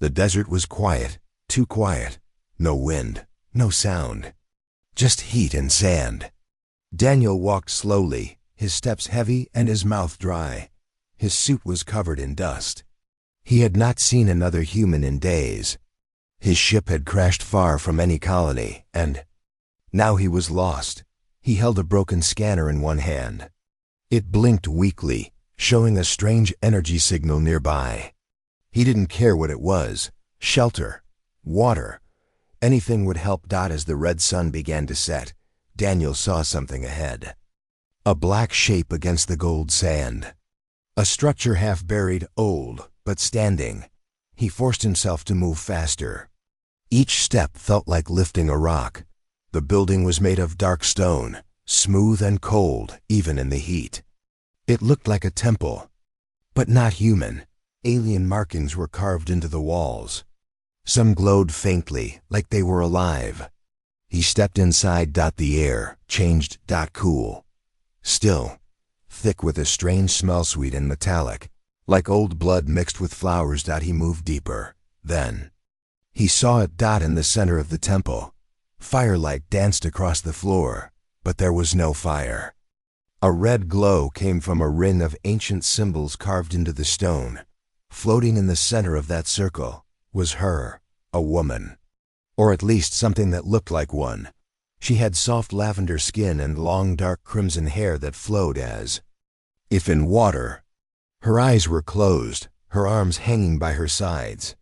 The desert was quiet, too quiet. No wind, no sound. Just heat and sand. Daniel walked slowly, his steps heavy and his mouth dry. His suit was covered in dust. He had not seen another human in days. His ship had crashed far from any colony, and now he was lost. He held a broken scanner in one hand. It blinked weakly, showing a strange energy signal nearby. He didn't care what it was. Shelter, water, anything would help. As the red sun began to set, Daniel saw something ahead. A black shape against the gold sand. A structure half buried, old, but standing. He forced himself to move faster. Each step felt like lifting a rock. The building was made of dark stone, smooth and cold, even in the heat. It looked like a temple, but not human. Alien markings were carved into the walls. Some glowed faintly, like they were alive. He stepped inside. The air changed. Cool. Still. Thick with a strange smell, sweet and metallic, like old blood mixed with flowers. He moved deeper. Then he saw it. In the center of the temple. Firelight danced across the floor, but there was no fire. A red glow came from a ring of ancient symbols carved into the stone. Floating in the center of that circle was her, a woman. Or at least something that looked like one. She had soft lavender skin and long dark crimson hair that flowed as if in water. Her eyes were closed, her arms hanging by her sides.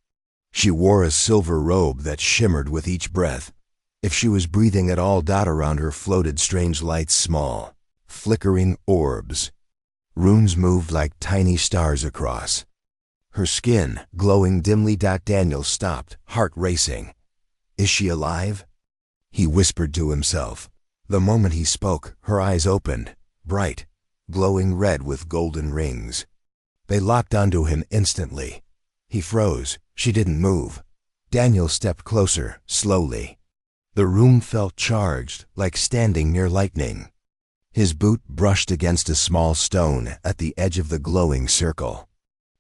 She wore a silver robe that shimmered with each breath. If she was breathing at all. Around her floated strange lights, small, flickering orbs. Runes moved like tiny stars across. Her skin glowing dimly. Daniel stopped, heart racing. Is she alive? He whispered to himself. The moment he spoke, her eyes opened, bright, glowing red with golden rings. They locked onto him instantly. He froze. She didn't move. Daniel stepped closer, slowly. The room felt charged, like standing near lightning. His boot brushed against a small stone at the edge of the glowing circle.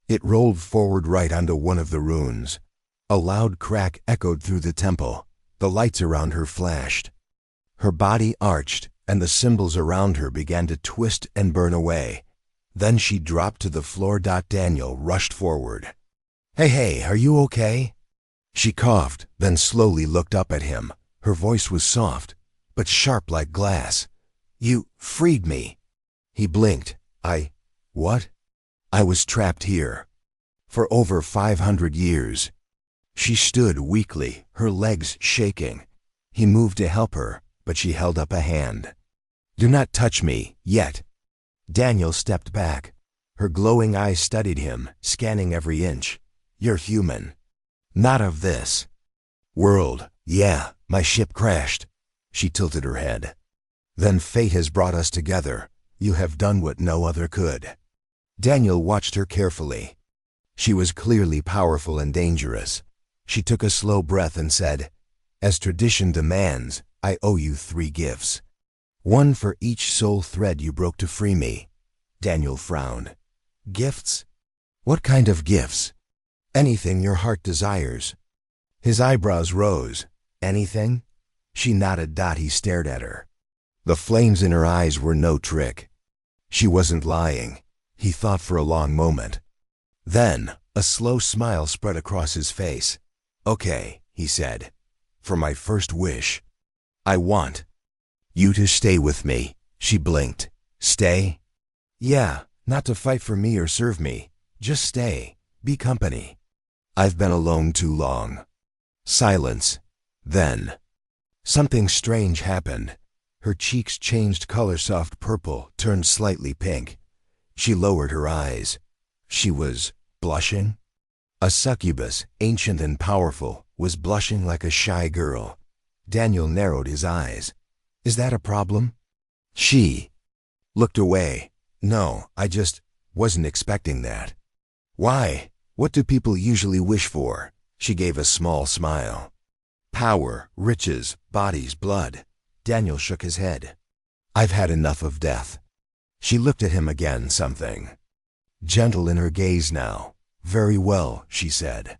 It rolled forward right onto one of the runes. A loud crack echoed through the temple. The lights around her flashed. Her body arched, and the symbols around her began to twist and burn away. Then she dropped to the floor. Daniel rushed forward. Hey, are you okay? She coughed, then slowly looked up at him. Her voice was soft, but sharp like glass. You freed me. He blinked. What? I was trapped here. For over 500 years. She stood weakly, her legs shaking. He moved to help her, but she held up a hand. Do not touch me, yet. Daniel stepped back. Her glowing eyes studied him, scanning every inch. You're human. Not of this world. Yeah, my ship crashed. She tilted her head. Then fate has brought us together. You have done what no other could. Daniel watched her carefully. She was clearly powerful and dangerous. She took a slow breath and said, As tradition demands, I owe you 3 gifts. 1 for each soul thread you broke to free me. Daniel frowned. Gifts? What kind of gifts? Anything your heart desires. His eyebrows rose. Anything? She nodded. He stared at her. The flames in her eyes were no trick. She wasn't lying. He thought for a long moment. Then, a slow smile spread across his face. Okay, he said. For my first wish, I want you to stay with me. She blinked. Stay? Yeah, not to fight for me or serve me. Just stay. Be company. I've been alone too long. Silence. Then, something strange happened. Her cheeks changed color, soft purple, turned slightly pink. She lowered her eyes. She was blushing. A succubus, ancient and powerful, was blushing like a shy girl. Daniel narrowed his eyes. Is that a problem? She looked away. No, I just wasn't expecting that. Why? What do people usually wish for? She gave a small smile. Power, riches, bodies, blood. Daniel shook his head. I've had enough of death. She looked at him again, something gentle in her gaze now. Very well, she said.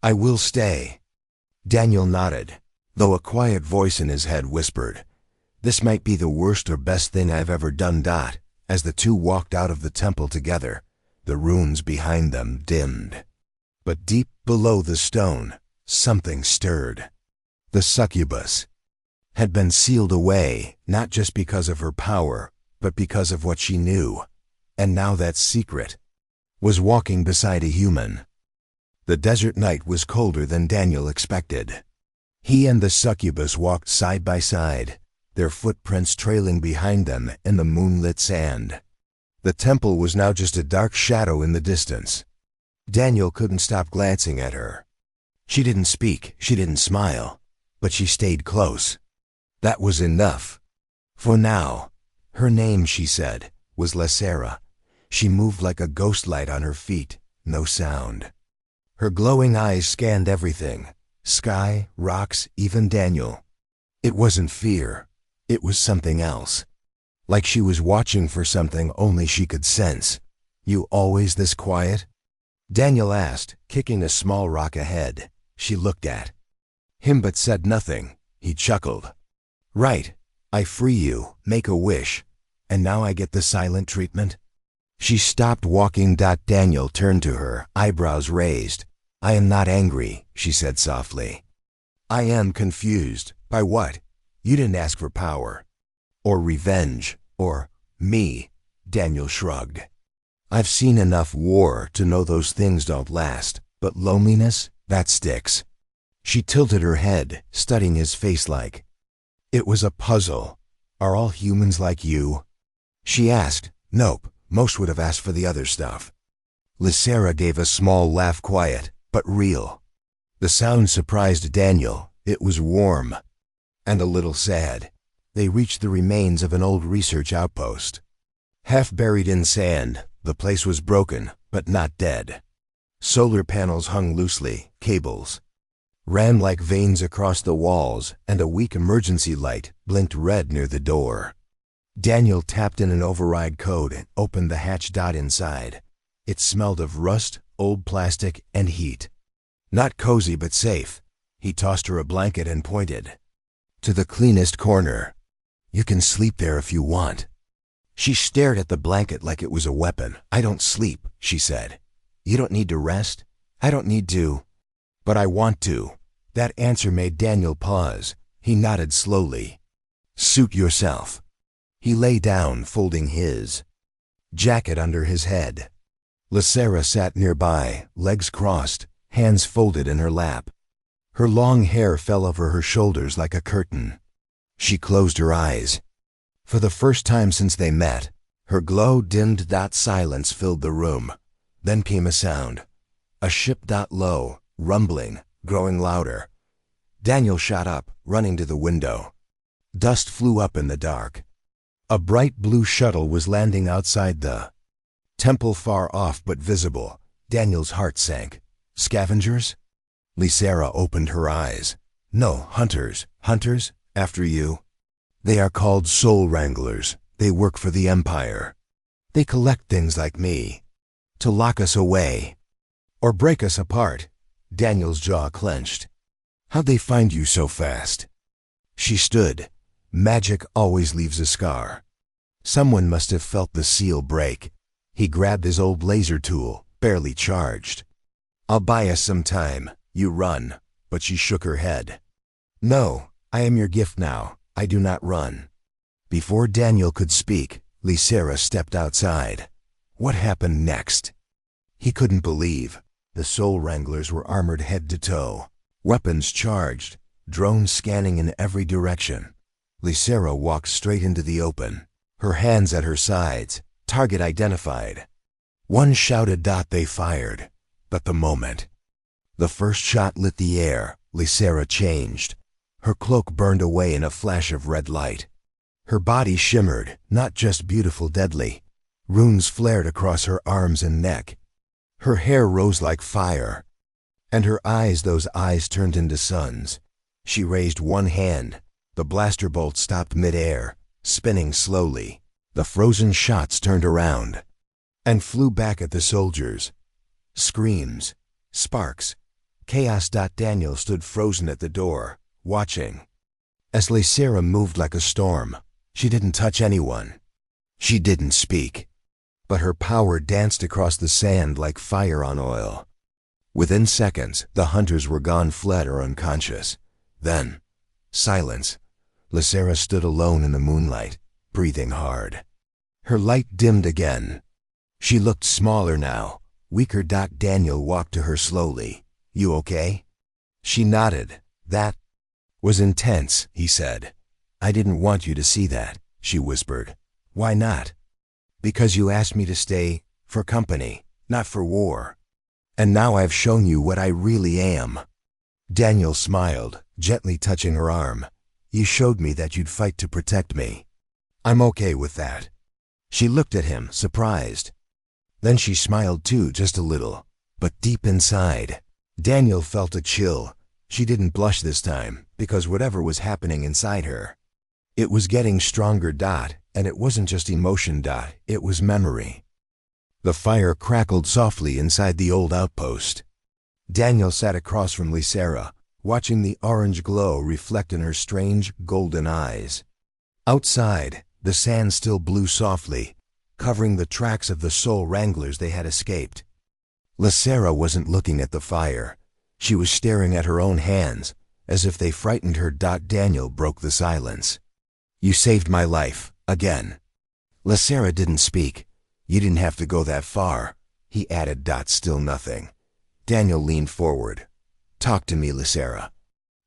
I will stay. Daniel nodded, though a quiet voice in his head whispered, "This might be the worst or best thing I've ever done." As the two walked out of the temple together, the runes behind them dimmed. But deep below the stone, something stirred. The succubus had been sealed away, not just because of her power, but because of what she knew. And now that secret was walking beside a human. The desert night was colder than Daniel expected. He and the succubus walked side by side, their footprints trailing behind them in the moonlit sand. The temple was now just a dark shadow in the distance. Daniel couldn't stop glancing at her. She didn't speak, she didn't smile, but she stayed close. That was enough. For now. Her name, she said, was Lysera. She moved like a ghost light on her feet, no sound. Her glowing eyes scanned everything, sky, rocks, even Daniel. It wasn't fear. It was something else. Like she was watching for something only she could sense. "You always this quiet?" Daniel asked, kicking a small rock ahead. She looked at him but said nothing. He chuckled. "Right. I free you, make a wish, and now I get the silent treatment?" She stopped walking. Daniel turned to her, eyebrows raised. "I am not angry," she said softly. "I am confused." "By what?" "You didn't ask for power. Or revenge. Or me." Daniel shrugged. "I've seen enough war to know those things don't last. But loneliness, that sticks." She tilted her head, studying his face like it was a puzzle. "Are all humans like you?" She asked. "Nope, most would have asked for the other stuff." Lysera gave a small laugh, quiet, but real. The sound surprised Daniel. It was warm and a little sad. They reached the remains of an old research outpost. Half buried in sand, the place was broken, but not dead. Solar panels hung loosely, cables ran like veins across the walls, and a weak emergency light blinked red near the door. Daniel tapped in an override code and opened the hatch. Inside, it smelled of rust, old plastic, and heat. Not cozy but safe. He tossed her a blanket and pointed to the cleanest corner. "You can sleep there if you want." She stared at the blanket like it was a weapon. "I don't sleep," she said. "You don't need to rest." "I don't need to. But I want to." That answer made Daniel pause. He nodded slowly. "Suit yourself." He lay down, folding his jacket under his head. Lysera sat nearby, legs crossed, hands folded in her lap. Her long hair fell over her shoulders like a curtain. She closed her eyes. For the first time since they met, her glow dimmed. Silence filled the room. Then came a sound. A ship. Low, rumbling, growing louder. Daniel shot up, running to the window. Dust flew up in the dark. A bright blue shuttle was landing outside the temple, far off but visible. Daniel's heart sank. "Scavengers?" Lysera opened her eyes. "No, hunters. Hunters, after you. They are called soul wranglers. They work for the Empire. They collect things like me, to lock us away, or break us apart." Daniel's jaw clenched. "How'd they find you so fast?" She stood. Magic always leaves a scar. Someone must have felt the seal break. He grabbed his old laser tool, barely charged. "I'll buy us some time. You run." But she shook her head. "No, I am your gift now. I do not run." Before Daniel could speak, Lysera stepped outside. What happened next? He couldn't believe. The soul wranglers were armored head to toe, weapons charged, drones scanning in every direction. Lysera walked straight into the open, her hands at her sides, target identified. One shouted. They fired. But the first shot lit the air, Lysera changed. Her cloak burned away in a flash of red light. Her body shimmered, not just beautiful, deadly. Runes flared across her arms and neck. Her hair rose like fire. And her eyes, those eyes turned into suns. She raised one hand. The blaster bolt stopped mid-air, spinning slowly. The frozen shots turned around and flew back at the soldiers. Screams, sparks, Chaos. Daniel stood frozen at the door, watching. As Lysera moved like a storm, she didn't touch anyone. She didn't speak. But her power danced across the sand like fire on oil. Within seconds, the hunters were gone, fled, or unconscious. Then, silence. Lysera stood alone in the moonlight, breathing hard. Her light dimmed again. She looked smaller now, weaker. Daniel walked to her slowly. "You okay?" She nodded. "That was intense," he said. "I didn't want you to see that," she whispered. "Why not?" "Because you asked me to stay for company, not for war. And now I've shown you what I really am." Daniel smiled, gently touching her arm. "You showed me that you'd fight to protect me. I'm okay with that." She looked at him, surprised. Then she smiled too, just a little, but deep inside. Daniel felt a chill. She didn't blush this time, because whatever was happening inside her, it was getting stronger. And it wasn't just emotion. It was memory. The fire crackled softly inside the old outpost. Daniel sat across from Lysera, watching the orange glow reflect in her strange, golden eyes. Outside, the sand still blew softly, covering the tracks of the soul wranglers they had escaped. Lysera wasn't looking at the fire. She was staring at her own hands, as if they frightened her. Daniel broke the silence. "You saved my life, again." Lysera didn't speak. "You didn't have to go that far," he added. Still nothing. Daniel leaned forward. "Talk to me, Lysera.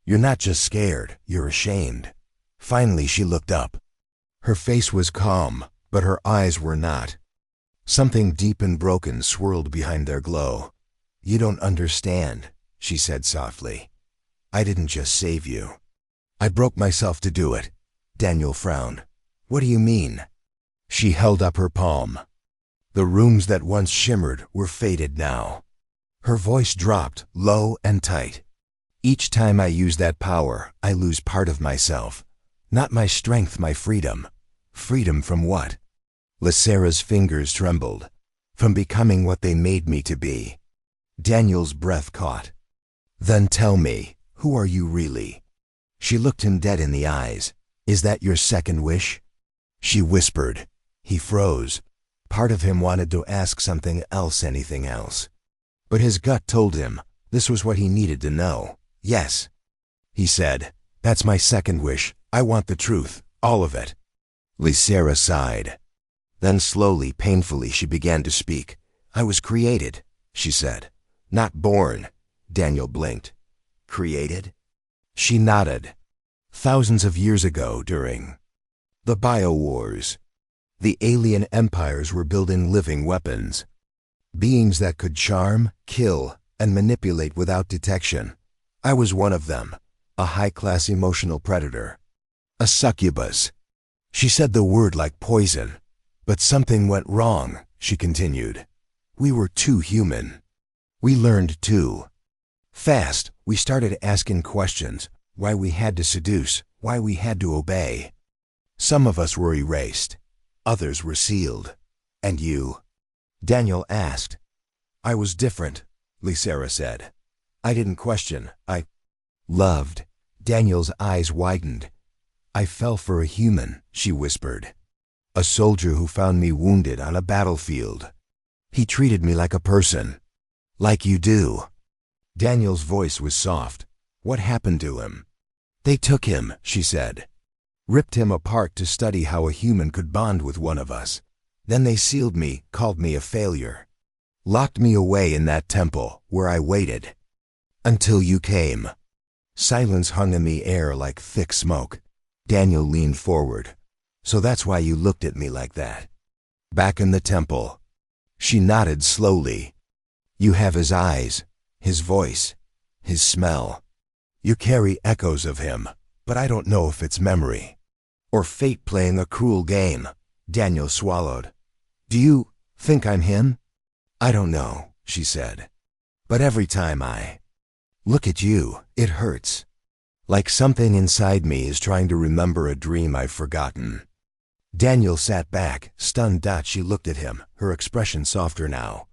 You're not just scared, you're ashamed." Finally she looked up. Her face was calm, but her eyes were not. Something deep and broken swirled behind their glow. "You don't understand," she said softly. "I didn't just save you. I broke myself to do it." Daniel frowned. "What do you mean?" She held up her palm. The rooms that once shimmered were faded now. Her voice dropped, low and tight. "Each time I use that power, I lose part of myself. Not my strength, my freedom." "Freedom from what?" Lysera's fingers trembled. "From becoming what they made me to be." Daniel's breath caught. "Then tell me, who are you really?" She looked him dead in the eyes. "Is that your second wish?" She whispered. He froze. Part of him wanted to ask something else, anything else. But his gut told him this was what he needed to know. "Yes," he said. "That's my second wish. I want the truth, all of it." Lysera sighed. Then slowly, painfully, she began to speak. "I was created," she said. "Not born." Daniel blinked. "Created?" She nodded. "Thousands of years ago, during the bio-wars, the alien empires were building living weapons. Beings that could charm, kill, and manipulate without detection. I was one of them, a high-class emotional predator. A succubus." She said the word like poison. "But something went wrong," she continued. "We were too human. We learned too fast. We started asking questions, why we had to seduce, why we had to obey. Some of us were erased. Others were sealed." "And you?" Daniel asked. "I was different," Lysera said. "I didn't question. I loved." Daniel's eyes widened. "I fell for a human," she whispered. "A soldier who found me wounded on a battlefield. He treated me like a person. Like you do." Daniel's voice was soft. "What happened to him?" "They took him," she said. "Ripped him apart to study how a human could bond with one of us. Then they sealed me, called me a failure. Locked me away in that temple, where I waited. Until you came." Silence hung in the air like thick smoke. Daniel leaned forward. "So that's why you looked at me like that. Back in the temple." She nodded slowly. "You have his eyes, his voice, his smell. You carry echoes of him, but I don't know if it's memory or fate playing a cruel game." Daniel swallowed. "Do you think I'm him?" "I don't know," she said. "But every time I look at you, it hurts. Like something inside me is trying to remember a dream I've forgotten." Daniel sat back, stunned. She looked at him, her expression softer now.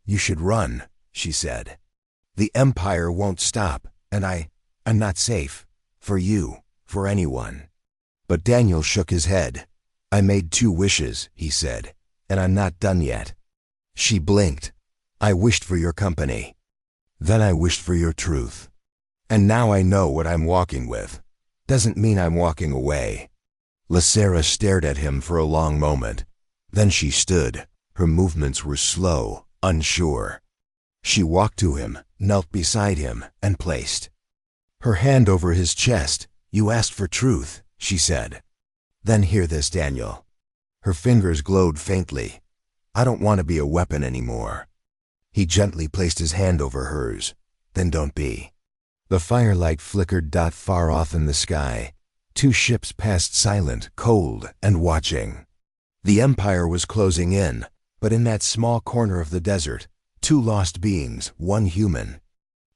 "You should run," she said. The Empire won't stop, and I'm not safe. For you, for anyone. But Daniel shook his head. I made 2 wishes, he said, and I'm not done yet. She blinked. I wished for your company. Then I wished for your truth. And now I know what I'm walking with. Doesn't mean I'm walking away. Lysera stared at him for a long moment. Then she stood. Her movements were slow, unsure. She walked to him, knelt beside him, and placed her hand over his chest. You asked for truth, she said. Then hear this, Daniel. Her fingers glowed faintly. I don't want to be a weapon anymore. He gently placed his hand over hers. Then don't be. The firelight flickered far off in the sky. 2 ships passed silent, cold, and watching. The Empire was closing in, but in that small corner of the desert, 2 lost beings, 1 human.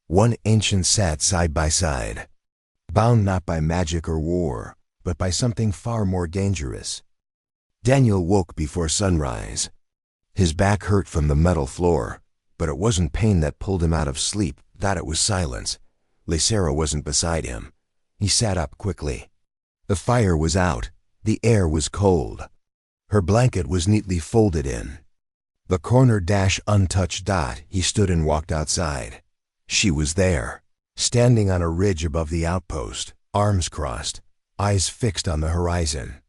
1 ancient sat side by side, bound not by magic or war, but by something far more dangerous. Daniel woke before sunrise. His back hurt from the metal floor, but it wasn't pain that pulled him out of sleep, it was silence. Lysera wasn't beside him. He sat up quickly. The fire was out. The air was cold. Her blanket was neatly folded in. The corner untouched. He stood and walked outside. She was there, standing on a ridge above the outpost, arms crossed, eyes fixed on the horizon.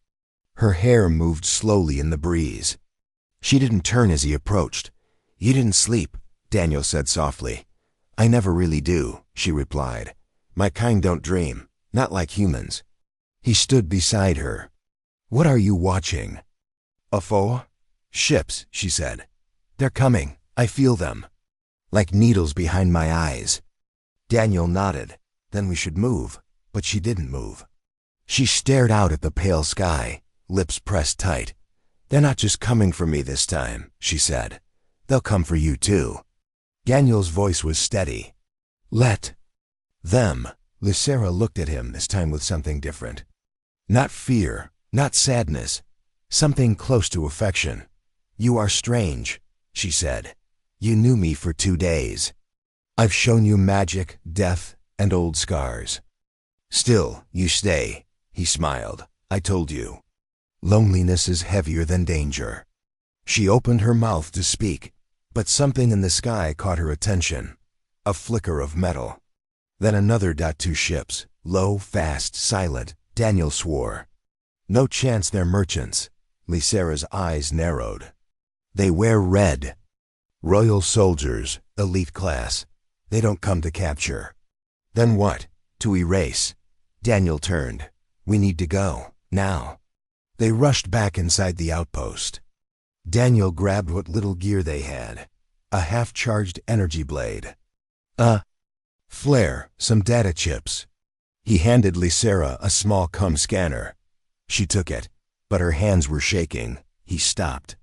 Her hair moved slowly in the breeze. She didn't turn as he approached. You didn't sleep, Daniel said softly. I never really do, she replied. My kind don't dream, not like humans. He stood beside her. What are you watching? UFO? Ships, she said. They're coming. I feel them. Like needles behind my eyes. Daniel nodded. Then we should move. But she didn't move. She stared out at the pale sky, lips pressed tight. They're not just coming for me this time, she said. They'll come for you too. Daniel's voice was steady. Let them. Lysera looked at him, this time with something different. Not fear, not sadness. Something close to affection. You are strange, she said. You knew me for 2 days. I've shown you magic, death, and old scars. Still, you stay, he smiled. I told you. Loneliness is heavier than danger. She opened her mouth to speak, but something in the sky caught her attention. A flicker of metal. Then another. 2 ships, low, fast, silent. Daniel swore. No chance they're merchants. Lysera's eyes narrowed. They wear red. Royal soldiers, elite class. They don't come to capture. Then what? To erase. Daniel turned. We need to go, now. They rushed back inside the outpost. Daniel grabbed what little gear they had. A half-charged energy blade. A flare, some data chips. He handed Lysera a small scanner. She took it, but her hands were shaking. He stopped.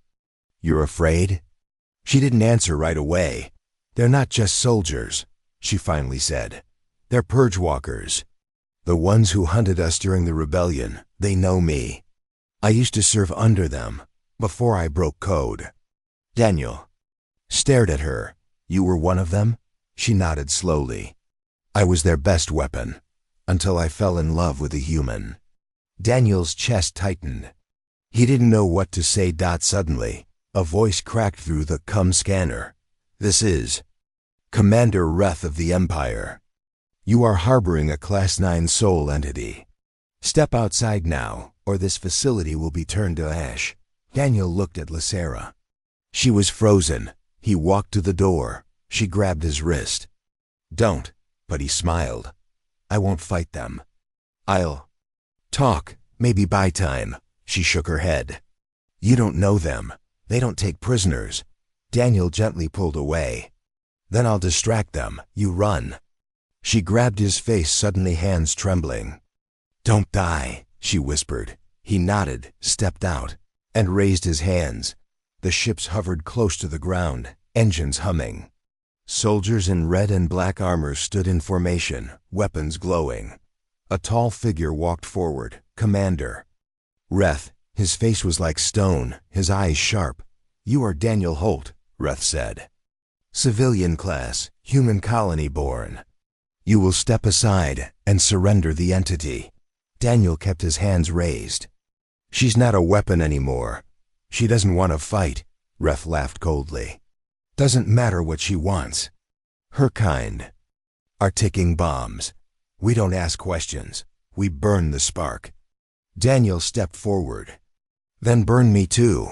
You're afraid? She didn't answer right away. They're not just soldiers, she finally said. They're purge walkers. The ones who hunted us during the rebellion. They know me. I used to serve under them, before I broke code. Daniel stared at her. You were one of them? She nodded slowly. I was their best weapon, until I fell in love with a human. Daniel's chest tightened. He didn't know what to say. Suddenly, a voice cracked through the scanner. This is Commander Reth of the Empire. You are harboring a Class 9 soul entity. Step outside now, or this facility will be turned to ash. Daniel looked at Lysera. She was frozen. He walked to the door. She grabbed his wrist. Don't, but he smiled. I won't fight them. I'll talk, maybe buy time. She shook her head. You don't know them. They don't take prisoners. Daniel gently pulled away. Then I'll distract them. You run. She grabbed his face, suddenly hands trembling. Don't die, she whispered. He nodded, stepped out, and raised his hands. The ships hovered close to the ground, engines humming. Soldiers in red and black armor stood in formation, weapons glowing. A tall figure walked forward, Commander Reth. His face was like stone, his eyes sharp. You are Daniel Holt, Reth said. Civilian class, human colony born. You will step aside and surrender the entity. Daniel kept his hands raised. She's not a weapon anymore. She doesn't want to fight, Reth laughed coldly. Doesn't matter what she wants. Her kind are ticking bombs. We don't ask questions. We burn the spark. Daniel stepped forward. Then burn me too.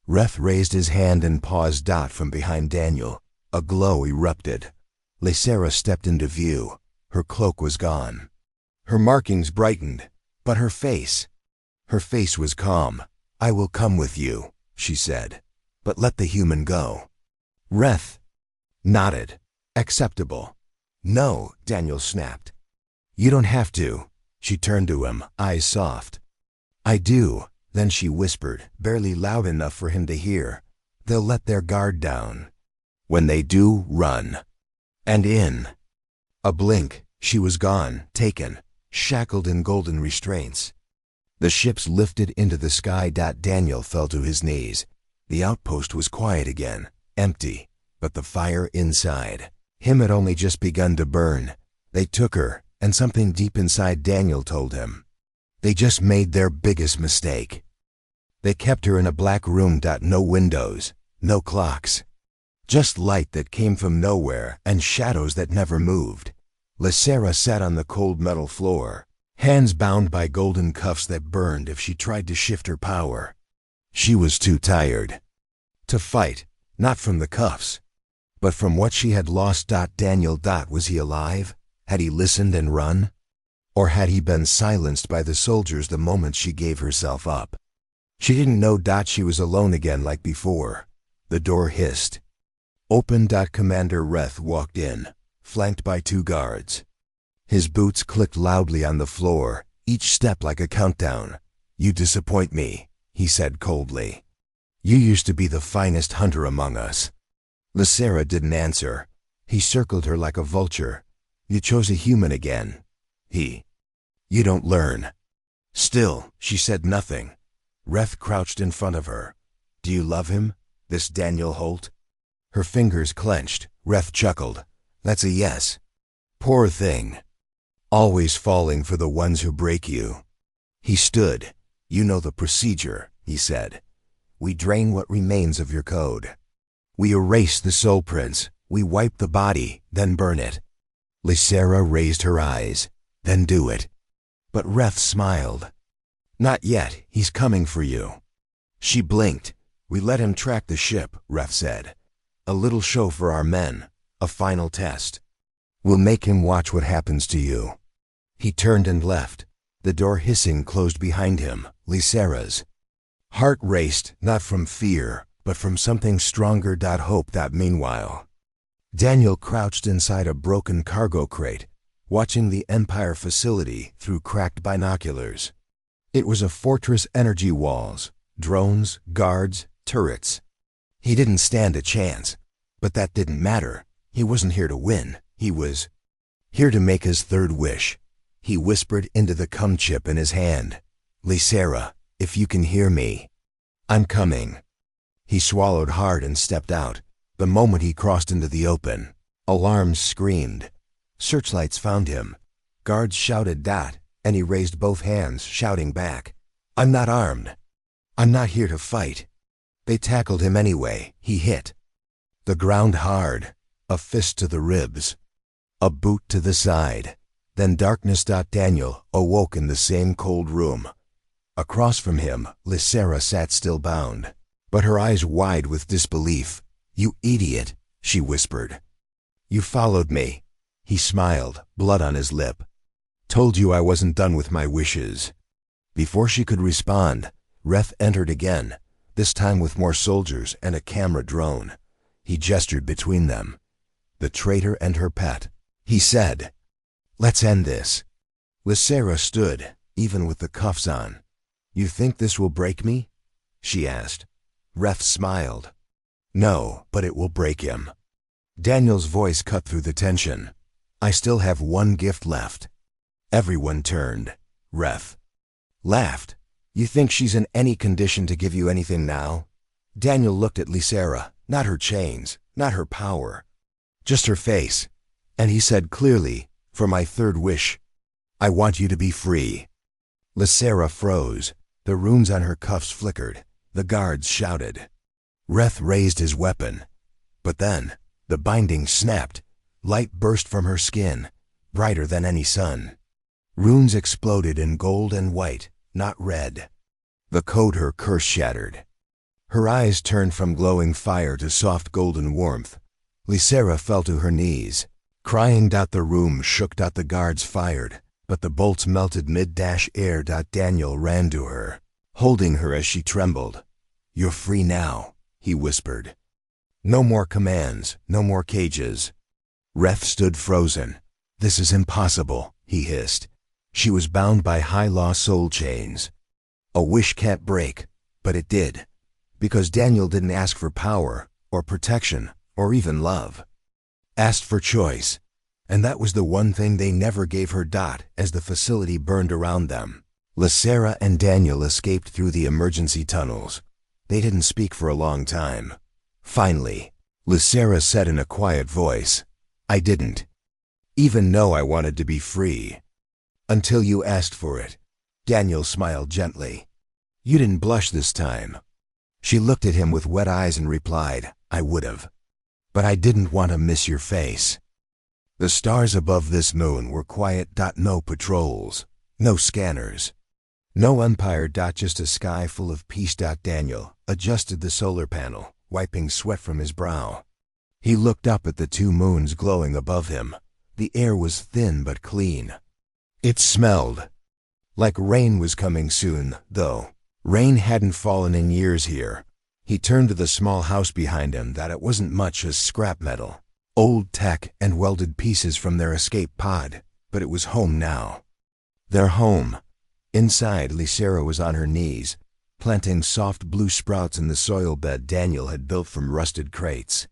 Reth raised his hand and paused from behind Daniel. A glow erupted. Lysera stepped into view. Her cloak was gone. Her markings brightened, but her face was calm. I will come with you, she said, but let the human go. Reth nodded. Acceptable. No, Daniel snapped. You don't have to. She turned to him, eyes soft. I do. Then she whispered, barely loud enough for him to hear. They'll let their guard down. When they do, run. And in a blink, she was gone, taken, shackled in golden restraints. The ships lifted into the sky. Daniel fell to his knees. The outpost was quiet again, empty, but the fire inside him had only just begun to burn. They took her, and something deep inside Daniel told him. They just made their biggest mistake. They kept her in a black room. No windows, no clocks. Just light that came from nowhere and shadows that never moved. Lysera sat on the cold metal floor, hands bound by golden cuffs that burned if she tried to shift her power. She was too tired to fight, not from the cuffs, but from what she had lost. Daniel. Was he alive? Had he listened and run? Or had he been silenced by the soldiers the moment she gave herself up? She didn't know. She was alone again like before. The door hissed. Open. Commander Reth walked in, flanked by 2 guards. His boots clicked loudly on the floor, each step like a countdown. You disappoint me, he said coldly. You used to be the finest hunter among us. Lysera didn't answer. He circled her like a vulture. You chose a human again. You don't learn. Still, she said nothing. Reth crouched in front of her. Do you love him, this Daniel Holt? Her fingers clenched. Reth chuckled. That's a yes. Poor thing. Always falling for the ones who break you. He stood. You know the procedure, he said. We drain what remains of your code. We erase the soul prints. We wipe the body, then burn it. Lysera raised her eyes. Then do it. But Reth smiled. Not yet. He's coming for you. She blinked. We let him track the ship, Reth said. A little show for our men. A final test. We'll make him watch what happens to you. He turned and left. The door hissing closed behind him. Lysera's heart raced, not from fear, but from something stronger. Hope. Meanwhile, Daniel crouched inside a broken cargo crate, watching the Empire facility through cracked binoculars. It was a fortress. Energy walls, drones, guards, turrets. He didn't stand a chance, but that didn't matter. He wasn't here to win. He was here to make his third wish. He whispered into the cum chip in his hand. Lysera, if you can hear me, I'm coming. He swallowed hard and stepped out. The moment he crossed into the open, alarms screamed. Searchlights found him. Guards shouted and he raised both hands, shouting back. I'm not armed. I'm not here to fight. They tackled him anyway. He hit the ground hard, a fist to the ribs, a boot to the side. Then darkness. Daniel awoke in the same cold room. Across from him, Lysera sat still bound, but her eyes wide with disbelief. You idiot, she whispered. You followed me. He smiled, blood on his lip. Told you I wasn't done with my wishes. Before she could respond, Reth entered again, this time with more soldiers and a camera drone. He gestured between them. The traitor and her pet. He said, let's end this. Lysera stood, even with the cuffs on. You think this will break me? She asked. Reth smiled. No, but it will break him. Daniel's voice cut through the tension. I still have one gift left. Everyone turned. Reth laughed. You think she's in any condition to give you anything now? Daniel looked at Lysera, not her chains, not her power, just her face. And he said clearly, "For my third wish, I want you to be free." Lysera froze. The runes on her cuffs flickered. The guards shouted. Reth raised his weapon. But then, the binding snapped. Light burst from her skin, brighter than any sun. Runes exploded in gold and white, not red. The code her curse shattered. Her eyes turned from glowing fire to soft golden warmth. Lysera fell to her knees. Crying. The room shook. The guards fired, but the bolts melted mid-air. Daniel ran to her, holding her as she trembled. "You're free now," he whispered. "No more commands, no more cages." Reth stood frozen. "This is impossible," he hissed. She was bound by high-law soul chains. A wish can't break, but it did. Because Daniel didn't ask for power, or protection, or even love. Asked for choice. And that was the one thing they never gave her. As the facility burned around them, Lysera and Daniel escaped through the emergency tunnels. They didn't speak for a long time. Finally, Lysera said in a quiet voice, "I didn't even know I wanted to be free. Until you asked for it." Daniel smiled gently. "You didn't blush this time." She looked at him with wet eyes and replied, "I would've. But I didn't want to miss your face." The stars above this moon were quiet. No patrols, no scanners, no umpire. Just a sky full of peace. Daniel adjusted the solar panel, wiping sweat from his brow. He looked up at the two moons glowing above him. The air was thin but clean. It smelled like rain was coming soon, though. Rain hadn't fallen in years here. He turned to the small house behind him. It wasn't much as scrap metal, old tech and welded pieces from their escape pod, but it was home now. Their home. Inside, Lysera was on her knees, planting soft blue sprouts in the soil bed Daniel had built from rusted crates.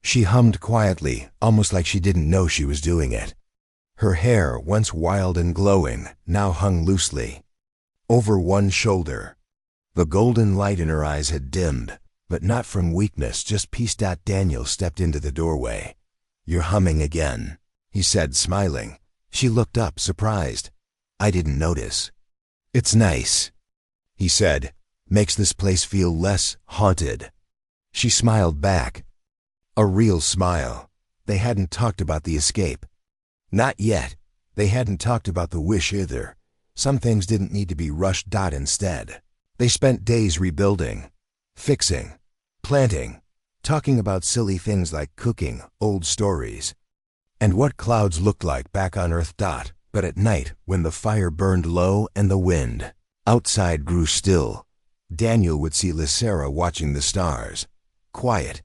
She hummed quietly, almost like she didn't know she was doing it. Her hair, once wild and glowing, now hung loosely over one shoulder. The golden light in her eyes had dimmed, but not from weakness, just peace. Daniel stepped into the doorway. "You're humming again," he said, smiling. She looked up, surprised. "I didn't notice." "It's nice," he said. "Makes this place feel less haunted." She smiled back. A real smile. They hadn't talked about the escape. Not yet. They hadn't talked about the wish either. Some things didn't need to be rushed. Instead, they spent days rebuilding, fixing, planting, talking about silly things like cooking, old stories, and what clouds looked like back on Earth. But at night, when the fire burned low and the wind outside grew still, Daniel would see Lysera watching the stars, quiet,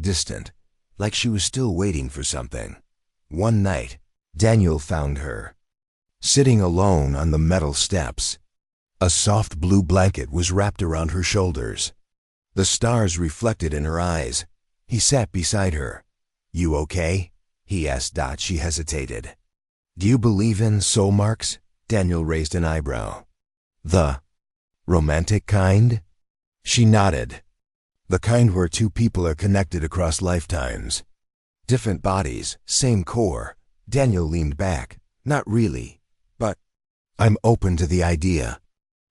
distant, like she was still waiting for something. One night, Daniel found her sitting alone on the metal steps. A soft blue blanket was wrapped around her shoulders. The stars reflected in her eyes. He sat beside her. "You okay?" he asked. She hesitated. "Do you believe in soul marks?" Daniel raised an eyebrow. "The romantic kind?" She nodded. "The kind where two people are connected across lifetimes. Different bodies, same core." Daniel leaned back. "Not really, but I'm open to the idea."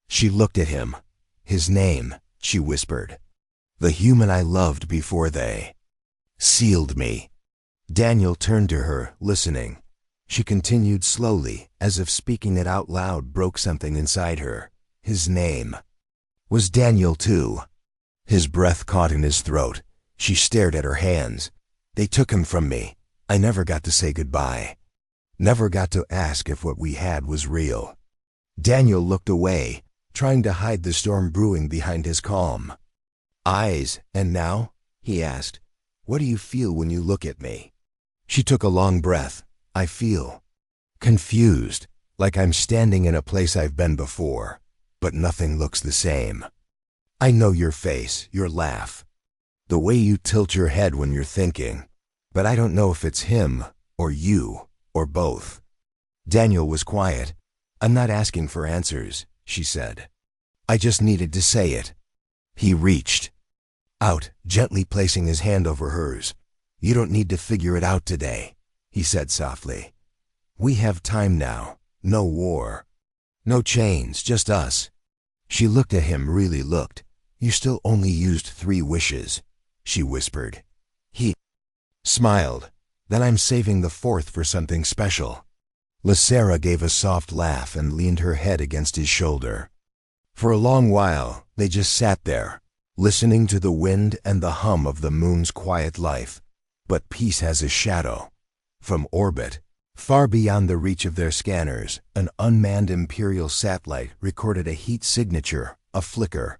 She looked at him. "His name," she whispered. "The human I loved before they sealed me." Daniel turned to her, listening. She continued slowly, as if speaking it out loud broke something inside her. His name was Daniel too. His breath caught in his throat. She stared at her hands. "They took him from me. I never got to say goodbye. Never got to ask if what we had was real." Daniel looked away, trying to hide the storm brewing behind his calm eyes. "And now?" he asked. "What do you feel when you look at me?" She took a long breath. "I feel confused, like I'm standing in a place I've been before, but nothing looks the same. I know your face, your laugh, the way you tilt your head when you're thinking, but I don't know if it's him, or you, or both." Daniel was quiet. "I'm not asking for answers," she said. "I just needed to say it." He reached out, gently placing his hand over hers. You don't need to figure it out today, he said softly. We have time now. No war. No chains, just us. She looked at him, really looked. You still only used 3 wishes, she whispered. He smiled. Then I'm saving the 4th for something special. Lysera gave a soft laugh and leaned her head against his shoulder. For a long while, they just sat there, listening to the wind and the hum of the moon's quiet life. But peace has a shadow. From orbit, far beyond the reach of their scanners, an unmanned Imperial satellite recorded a heat signature, a flicker.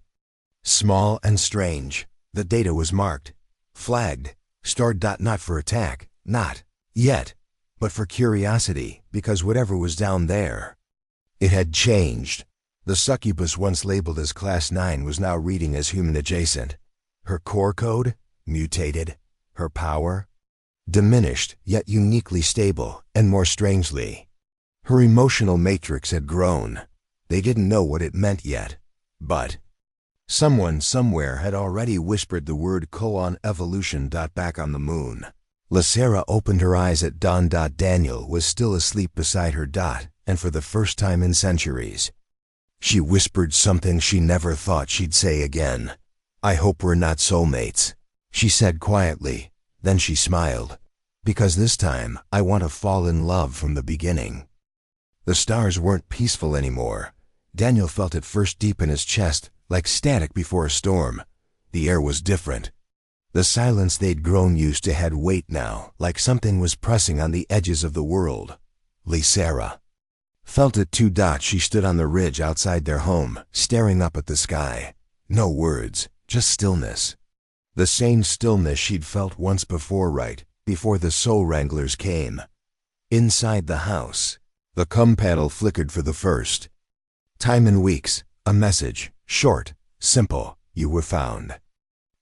Small and strange, the data was marked, flagged, stored. Not for attack, not yet, but for curiosity, because whatever was down there, it had changed. The Succubus, once labeled as Class 9, was now reading as human adjacent. Her core code, mutated. Her power, diminished, yet uniquely stable, and more strangely, her emotional matrix had grown. They didn't know what it meant yet, but someone somewhere had already whispered the word evolution. Back on the moon, Lysera opened her eyes at dawn. Daniel was still asleep beside her. And for the first time in centuries, she whispered something she never thought she'd say again. I hope we're not soulmates, she said quietly. Then she smiled. Because this time, I want to fall in love from the beginning. The stars weren't peaceful anymore. Daniel felt it first deep in his chest, like static before a storm. The air was different. The silence they'd grown used to had weight now, like something was pressing on the edges of the world. Lysera felt it too. She stood on the ridge outside their home, staring up at the sky. No words, just stillness. The same stillness she'd felt once before, right before the Soul Wranglers came. Inside the house, the paddle flickered for the first time in weeks. A message, short, simple, you were found.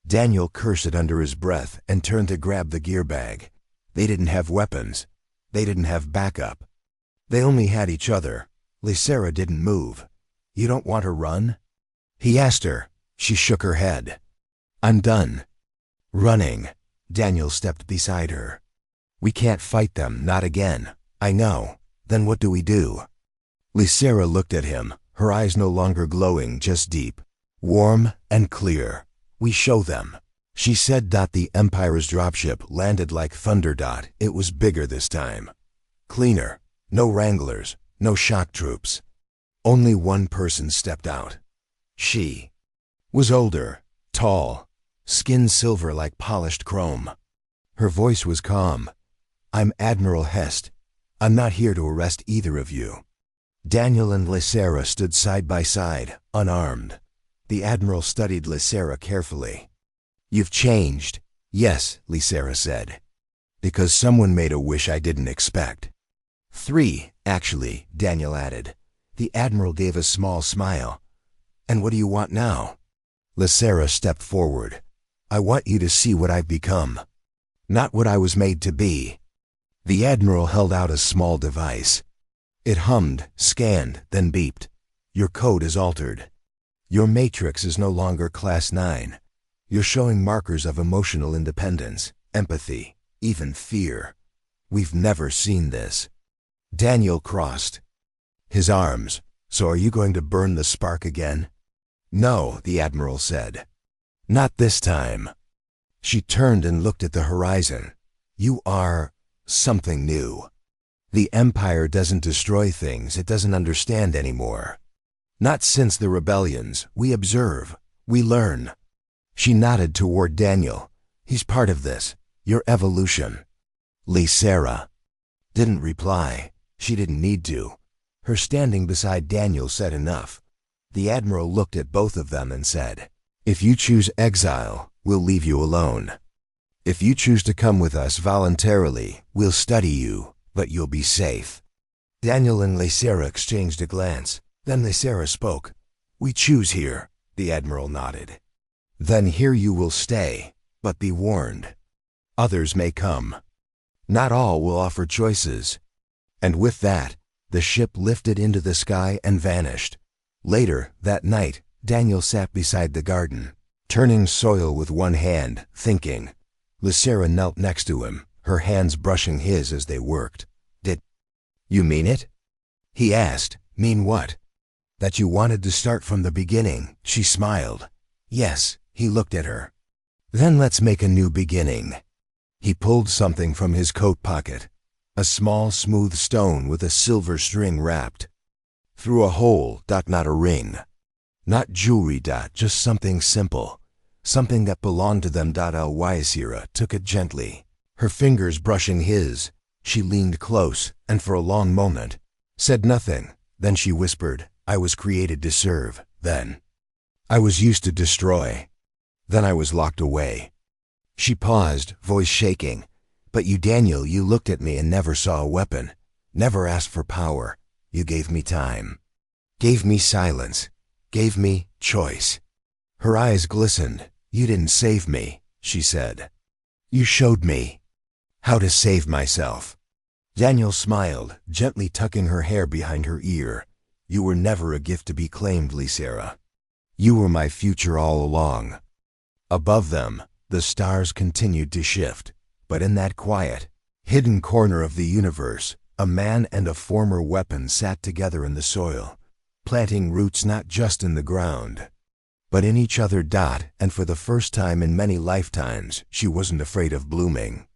Daniel cursed it under his breath and turned to grab the gear bag. They didn't have weapons. They didn't have backup. They only had each other. Lysera didn't move. You don't want to run? He asked her. She shook her head. I'm done running. Daniel stepped beside her. We can't fight them, not again. I know. Then what do we do? Lysera looked at him, her eyes no longer glowing, just deep, warm, and clear. We show them, she said. The Empire's dropship landed like thunder. It was bigger this time. Cleaner. No wranglers, no shock troops. Only one person stepped out. She was older, tall, skin silver like polished chrome. Her voice was calm. I'm Admiral Hest. I'm not here to arrest either of you. Daniel and Lysera stood side by side, unarmed. The Admiral studied Lysera carefully. You've changed. Yes, Lysera said. Because someone made a wish I didn't expect. 3, actually, Daniel added. The Admiral gave a small smile. And what do you want now? Lysera stepped forward. I want you to see what I've become. Not what I was made to be. The Admiral held out a small device. It hummed, scanned, then beeped. Your code is altered. Your matrix is no longer Class 9. You're showing markers of emotional independence, empathy, even fear. We've never seen this. Daniel crossed his arms. So are you going to burn the spark again? No, the Admiral said. Not this time. She turned and looked at the horizon. You are something new. The Empire doesn't destroy things it doesn't understand anymore. Not since the rebellions. We observe. We learn. She nodded toward Daniel. He's part of this. Your evolution. Lysera didn't reply. She didn't need to. Her standing beside Daniel said enough. The Admiral looked at both of them and said, If you choose exile, we'll leave you alone. If you choose to come with us voluntarily, we'll study you, but you'll be safe. Daniel and Lysera exchanged a glance. Then Lysera spoke. We choose here, the Admiral nodded. Then here you will stay, but be warned. Others may come. Not all will offer choices. And with that, the ship lifted into the sky and vanished. Later, that night, Daniel sat beside the garden, turning soil with one hand, thinking. Lysera knelt next to him, her hands brushing his as they worked. Did you mean it? He asked. Mean what? That you wanted to start from the beginning, she smiled. Yes, he looked at her. Then let's make a new beginning. He pulled something from his coat pocket, a small smooth stone with a silver string wrapped. Through a hole, not a ring. Not jewelry, just something simple. Something that belonged to them. Lysera took it gently, her fingers brushing his. She leaned close, and for a long moment, said nothing. Then she whispered, I was created to serve, then. I was used to destroy. Then I was locked away. She paused, voice shaking. But you, Daniel, you looked at me and never saw a weapon. Never asked for power. You gave me time. Gave me silence. Gave me choice. Her eyes glistened. You didn't save me, she said. You showed me how to save myself. Daniel smiled, gently tucking her hair behind her ear. You were never a gift to be claimed, Lysera. You were my future all along. Above them, the stars continued to shift, but in that quiet, hidden corner of the universe, a man and a former weapon sat together in the soil, planting roots not just in the ground, but in each other. And for the first time in many lifetimes, she wasn't afraid of blooming.